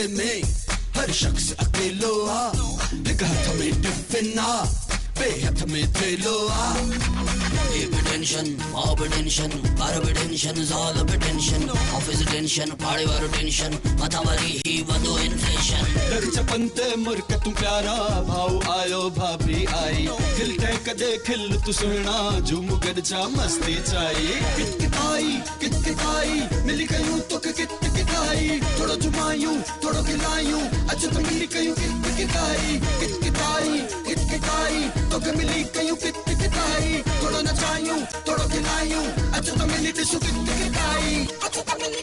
गुस्से में हर शख्स अकेलो आ, एक हाथ में टिफिन आ, बेहद में थेलो आ। Tension, mob tension, bar tension, all of tension, office tension, party वालों tension, माथावारी ही वधो inflation। लग चपनते मुर्क तू प्यारा, भाव आयो भाभी आई, खिलते कदे खिल तू सुनना, झूम कर जा मस्ती चाहिए। किटकिटाई, मिली कयूं तो किटकिटाई, थोड़ा झुमायूं, थोड़ा खिलायूं, अच्छा तो मिली कयूं किटकिटाई, तो मिली कयूं किटकिटाई, थोड़ा नचायूं, थोड़ा खिलायूं, अच्छा तो मिली टिशू किटकिटाई, अच्छा तो मिली